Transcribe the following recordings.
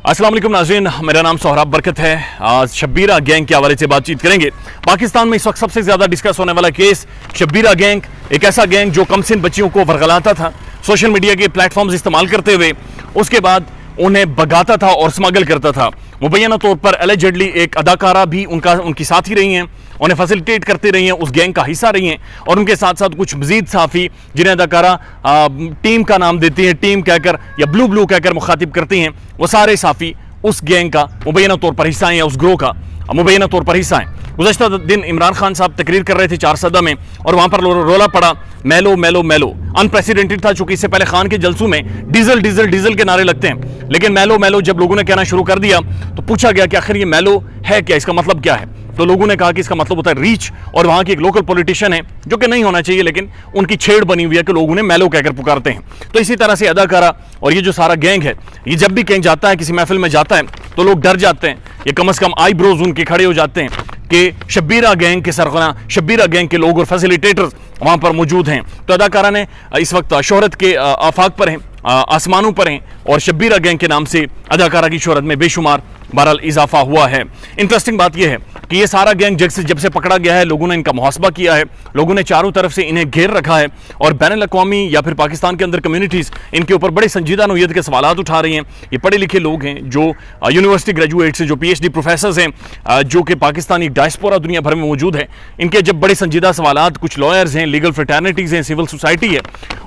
अस्सलाम वालेकुम नाज़रीन, मेरा नाम सोहराब बरकत है। आज शब्बीरा गैंग के हवाले से बातचीत करेंगे। पाकिस्तान में इस वक्त सबसे ज्यादा डिस्कस होने वाला केस शब्बीरा गैंग, एक ऐसा गैंग जो कमसिन बच्चियों को वर्गलाता था, सोशल मीडिया के प्लेटफॉर्म्स इस्तेमाल करते हुए उसके बाद उन्हें भगाता था और स्मगल करता था। मुबैना तौर पर एलिजेडली एक अदाकारा भी उनकी साथी रही हैं, उन्हें फैसिलिटेट करती रही हैं, उस गैंग का हिस्सा रही हैं, और उनके साथ साथ कुछ मजीद साफ़ी जिन्हें अदाकारा टीम का नाम देती हैं, टीम कहकर या ब्लू कहकर मुखातिब करती हैं, वो सारे साफ़ी उस गैंग का मुबैना तौर पर हिस्सा हैं या उस ग्रोह का मुबैना तौर पर हिस्सा हैं। गुज़श्ता दिन इमरान खान साहब तकरीर कर रहे थे चारसदा में, और वहाँ पर रोला पड़ा मैलो मैलो मैलो। अनप्रेसिडेंटेड था, चूंकि इससे पहले खान के जलसों में डीजल डीजल डीजल के नारे लगते हैं, लेकिन मैलो मैलो जब लोगों ने कहना शुरू कर दिया तो पूछा गया कि आखिर ये मैलो है क्या, इसका मतलब क्या है। तो लोगों ने कहा कि इसका मतलब होता है रीच, और वहाँ की एक लोकल पॉलिटिशियन है जो कि नहीं होना चाहिए, लेकिन उनकी छेड़ बनी हुई है कि लोग उन्हें मैलो कहकर पुकारते हैं। तो इसी तरह से अदाकारा और ये जो सारा गैंग है, ये जब भी कहीं जाता है, किसी महफिल में जाता है, तो लोग डर जाते हैं, ये कम से कम आईब्रोज उनके खड़े हो जाते हैं कि शब्बीरा गैंग के सरगना, शब्बीरा गैंग के लोग और फैसिलिटेटर्स वहाँ पर मौजूद हैं। तो अदाकारा ने इस वक्त शोहरत के आफाक पर हैं, आसमानों पर हैं, और शब्बीरा गैंग के नाम से अदाकारा की शोहरत में बेशुमार बहरहाल इजाफा हुआ है। इंटरेस्टिंग बात यह है कि ये सारा गैंग जब से पकड़ा गया है, लोगों ने इनका मुहासबा किया है, लोगों ने चारों तरफ से इन्हें घेर रखा है, और बैनुल-अक़वामी या फिर पाकिस्तान के अंदर कम्युनिटीज़ इनके ऊपर बड़े संजीदा नौइयत के सवालात उठा रही हैं। ये पढ़े लिखे लोग हैं जो यूनिवर्सिटी ग्रेजुएट्स हैं, जो PhD प्रोफेसर्स हैं, जो कि पाकिस्तानी डायस्पोरा दुनिया भर में मौजूद है। इनके जब बड़े संजीदा सवालात, कुछ लॉयर्स हैं, लीगल फ्रेटर्निटीज़ हैं, सिविल सोसाइटी है,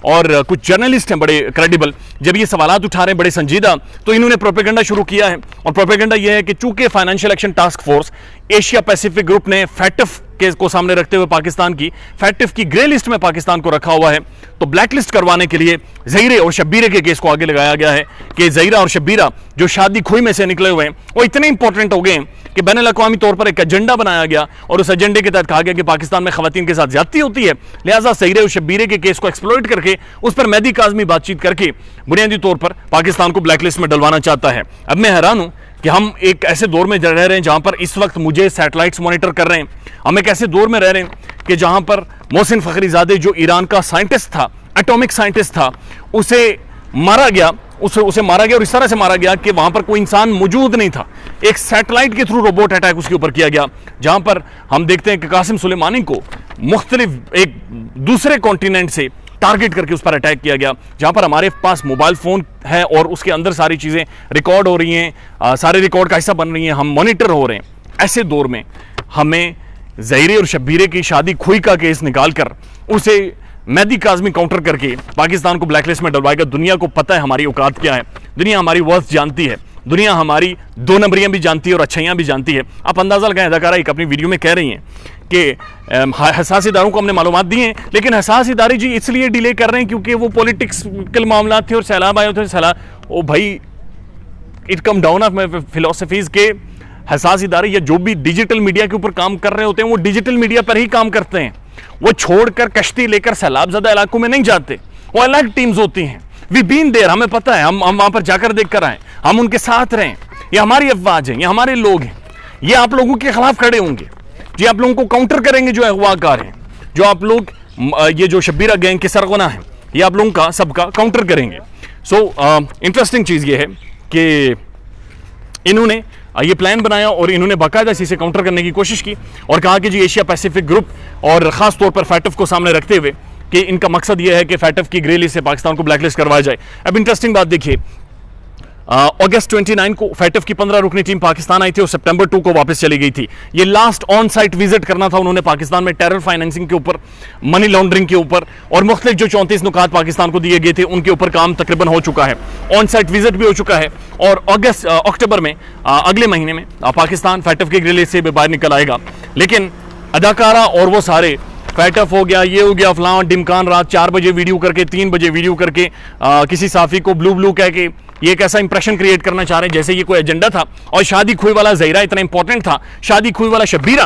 और कुछ जर्नलिस्ट हैं बड़े क्रेडिबल, जब ये सवालात उठा रहे हैं बड़े संजीदा, तो इन्होंने प्रोपेगेंडा शुरू किया है। और प्रोपेगेंडा यह है कि चूंकि financial action task force Asia Pacific group ने फैटिफ केस को सामने रखते हुए पाकिस्तान की फैटिफ की ग्रे लिस्ट में पाकिस्तान को रखा हुआ है, तो ब्लैक लिस्ट करवाने के लिए ज़हीरे और शब्बीरे के केस को आगे लगाया गया है कि ज़हीरा और शब्बीरा जो शादी खुई में से निकले हुए हैं, वो इतने इंपॉर्टेंट हो गए कि बैनुल-अक़वामी तौर पर एक एजेंडा बनाया गया, और उस एजेंडे के तहत कहा गया कि पाकिस्तान में खवातीन के साथ ज्यादती होती है, लिहाजा ज़हीरे और शब्बीरे के केस को एक्सप्लॉइट करके उस पर मेहदी काज़मी बातचीत करके बुनियादी तौर पर पाकिस्तान को ब्लैक लिस्ट में डलवाना चाहता है। अब मैं हैरान हूं कि हम एक ऐसे दौर में रह रहे हैं जहां पर इस वक्त मुझे सैटेलाइट्स मॉनिटर कर रहे हैं, हम एक ऐसे दौर में रह रहे हैं कि जहां पर मोहसिन फ़खरीज़ादे जो ईरान का साइंटिस्ट था, एटॉमिक साइंटिस्ट था, उसे मारा गया, उसे मारा गया, और इस तरह से मारा गया कि वहां पर कोई इंसान मौजूद नहीं था। एक सैटेलाइट के थ्रू रोबोट अटैक उसके ऊपर किया गया, जहां पर हम देखते हैं कि कासिम सुलेमानी को मुख्तलिफ एक दूसरे कॉन्टिनेंट से टारगेट करके उस पर अटैक किया गया, जहां पर हमारे पास मोबाइल फोन है और उसके अंदर सारी चीजें रिकॉर्ड हो रही हैं, सारे रिकॉर्ड का हिस्सा बन रही हैं, हम मॉनिटर हो रहे हैं। ऐसे दौर में हमें ज़हीरे और शब्बीरे की शादी खुई का केस निकालकर उसे मेहदी काज़मी काउंटर करके पाकिस्तान को ब्लैकलिस्ट में डलवाएगा। दुनिया को पता है हमारी औकात क्या है, दुनिया हमारी वर्थ जानती है, दुनिया हमारी दो नंबरियां भी जानती है और अच्छाइयां भी जानती है। आप अंदाजा लगाएं, अदाकारा एक अपनी वीडियो में कह रही हैं कि हसास इदारों को हमने मालूमात दी हैं, लेकिन हसास इदारे जी इसलिए डिले कर रहे हैं क्योंकि वो पॉलिटिक्स मामला थे और सैलाब आए थे। सैलाब ओ भाई, it come down of my philosophies के हसास इदारे या जो भी डिजिटल मीडिया के ऊपर काम कर रहे होते हैं, वो डिजिटल मीडिया पर ही काम करते हैं, वो छोड़कर कश्ती लेकर सैलाब ज़्यादा इलाकों में नहीं जाते, वो अलग टीम्स होती हैं। वी बीन देयर, हमें पता है, हम वहां पर जाकर देख कर आए, हम उनके साथ रहें। ये हमारी अफवाज हैं, ये हमारे लोग हैं, ये आप लोगों के खिलाफ खड़े होंगे, ये आप लोगों को काउंटर करेंगे जो अगवाकार हैं, जो आप लोग ये जो शब्बीरा गैंग के सरगना हैं, ये आप लोगों का सबका काउंटर करेंगे। सो इंटरेस्टिंग चीज़ ये है कि इन्होंने ये प्लान बनाया और इन्होंने बाकायदा इसे काउंटर करने की कोशिश की, और कहा कि जी एशिया पैसिफिक ग्रुप और ख़ास तौर पर फैटिफ को सामने रखते हुए कि इनका मकसद यह है कि फैटिफ की ग्रे लिस्ट से पाकिस्तान को ब्लैक लिस्ट करवाया जाए। अब इंटरेस्टिंग बात देखिए, अगस्त 29 को फैटिफ की 15 रुकनी टीम पाकिस्तान आई थी और सितंबर 2 को वापस चली गई थी। ये लास्ट ऑन साइट विजिट करना था उन्होंने पाकिस्तान में, टेरर फाइनेंसिंग के ऊपर, मनी लॉन्ड्रिंग के ऊपर, और मुख्तलिफ जो 34 नुकात पाकिस्तान को दिए गए थे उनके ऊपर काम तकरीबन हो चुका है, ऑन साइट विजिट भी हो चुका है, और अक्टूबर में अगले महीने में पाकिस्तान फैटिफ के ग्रे लिस्ट से बाहर निकल आएगा। लेकिन अदाकारा और वो सारे फैटफ हो गया, ये हो गया, फलां डिमकान, रात 4 बजे वीडियो करके, 3 बजे वीडियो करके किसी साफी को ब्लू कह के ये एक ऐसा इंप्रेशन क्रिएट करना चाह रहे हैं जैसे ये कोई एजेंडा था, और शादी खुई वाला ज़हीरा इतना इंपॉर्टेंट था, शादी खुई वाला शब्बीरा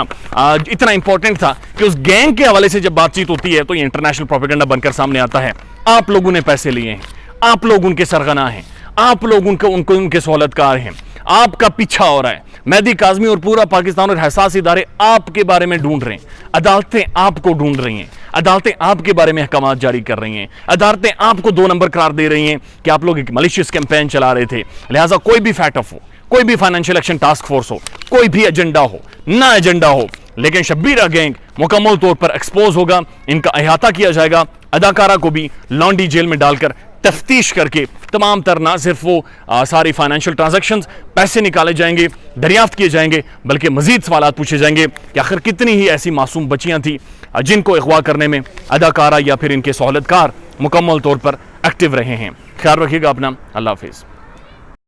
इतना इंपॉर्टेंट था कि उस गैंग के हवाले से जब बातचीत होती है तो ये इंटरनेशनल प्रोपेगेंडा बनकर सामने आता है। आप लोगों ने पैसे लिए हैं, आप लोग उनके सरगना हैं, आप लोग उनके सहूलतकार हैं, आपका पीछा हो रहा है, मेहदी काज़मी और पूरा पाकिस्तान और हसास इदारे आपके बारे में ढूंढ रहे हैं, अदालतें आपको ढूंढ रही हैं, अदालतें आपके बारे में अहकाम जारी कर रही हैं, अदालतें आपको 2 नंबर करार दे रही हैं कि आप लोग एक मलिशियस कैंपेन चला रहे थे। लिहाजा कोई भी फैक्ट ऑफ हो, कोई भी फाइनेंशियल एक्शन टास्क फोर्स हो, कोई भी एजेंडा हो, ना एजेंडा हो, लेकिन शब्बीरा गैंग मुकम्मल तौर पर एक्सपोज होगा, इनका अहाता किया जाएगा। अदाकारा को भी लॉन्डी जेल में डालकर तफ्तीश करके तमाम तर ना सिर्फ वो सारी फाइनेंशियल ट्रांजैक्शंस, पैसे निकाले जाएंगे, दरियाफ्त किए जाएंगे, बल्कि मजीद सवाल पूछे जाएंगे कि आखिर कितनी ही ऐसी मासूम बच्चियां थी जिनको अगवा करने में अदाकारा या फिर इनके सहूलतकार मुकम्मल तौर पर एक्टिव रहे हैं। ख्याल रखिएगा अपना। अल्लाह हाफिज़।